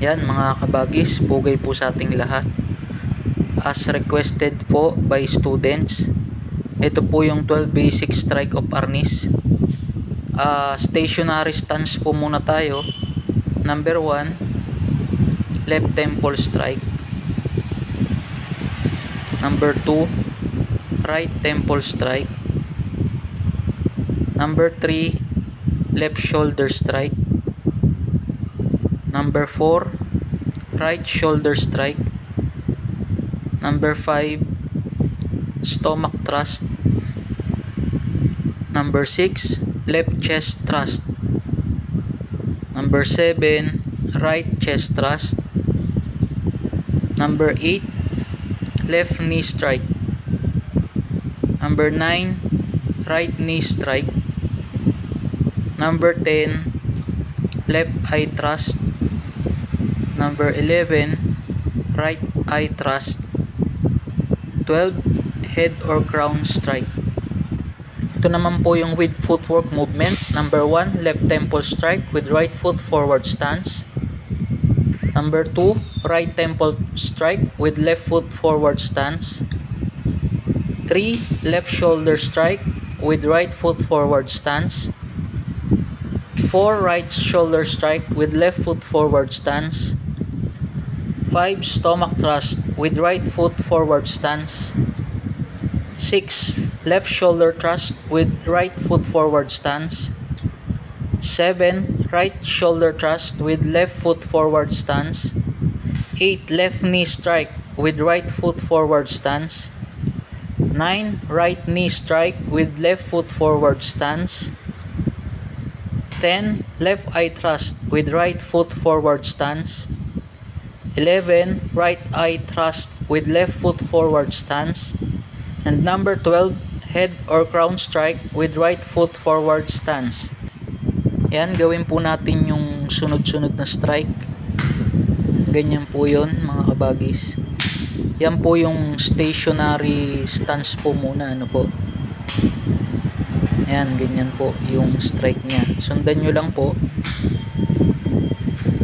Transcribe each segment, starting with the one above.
Yan mga kabagis, pugay po sa ating lahat. As requested po by students, ito po yung 12 basic strike of harness. Stationary stance po muna tayo. Number 1, left temple strike. Number 2, right temple strike. Number 3, left shoulder strike. Number 4, right shoulder strike. Number 5, stomach thrust. Number 6, left chest thrust. Number 7, right chest thrust. Number 8, left knee strike. Number 9, right knee strike. Number 10, left eye thrust. Number 11, right eye thrust. 12, head or crown strike. Ito naman po yung with footwork movement. Number 1, left temple strike with right foot forward stance. Number 2, right temple strike with left foot forward stance. 3, left shoulder strike with right foot forward stance. 4, right shoulder strike with left foot forward stance. 5, stomach thrust with right foot forward stance. 6, left shoulder thrust with right foot forward stance. 7, right shoulder thrust with left foot forward stance. 8, left knee strike with right foot forward stance. 9, right knee strike with left foot forward stance. 10, left eye thrust with right foot forward stance. 11, right eye thrust with left foot forward stance. And number 12, head or crown strike with right foot forward stance. Yan, gawin po natin yung sunod-sunod na strike. Ganyan po yun mga kabagis. Yan po yung stationary stance po muna, ano po. Ayan, ganyan po yung strike niya. Sundan nyo lang po.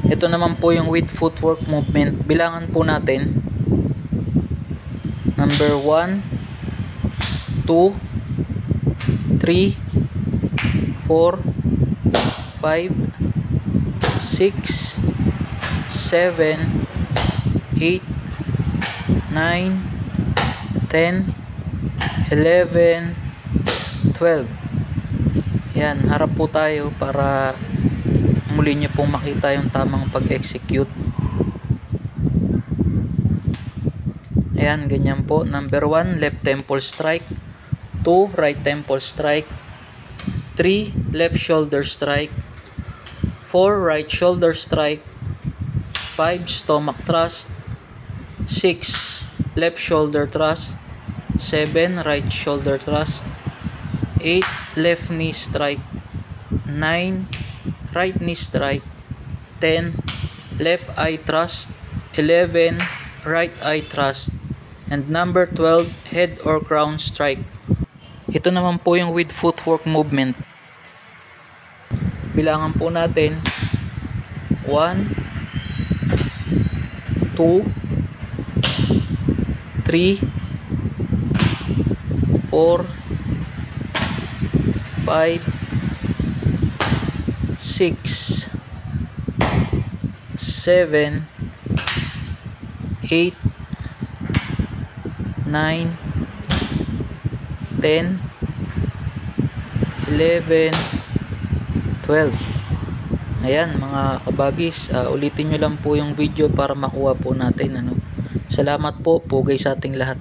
Ito naman po yung with footwork movement. Bilangan po natin. Number 1, 2, 3, 4, 5, 6, 7, 8, 9, 10, 11, 12. Yan, harap po tayo para muli nyo pong makita yung tamang pag-execute. Ayan, ganyan po. Number 1, left temple strike. 2, right temple strike. 3, left shoulder strike. 4, right shoulder strike. 5, stomach thrust. 6, left shoulder thrust. 7, right shoulder thrust. 8, left knee strike. 9, right knee strike. 10, left eye thrust. 11, right eye thrust. And number 12, head or crown strike. Ito naman po yung with footwork movement. Bilangan po natin. 1, 2, 3, 4, 5, 6, 7, 8, 9, 10, 11, 12. Ayan mga kabagis, ulitin nyo lang po yung video para makuha po natin. Salamat po, pugay sa ating lahat.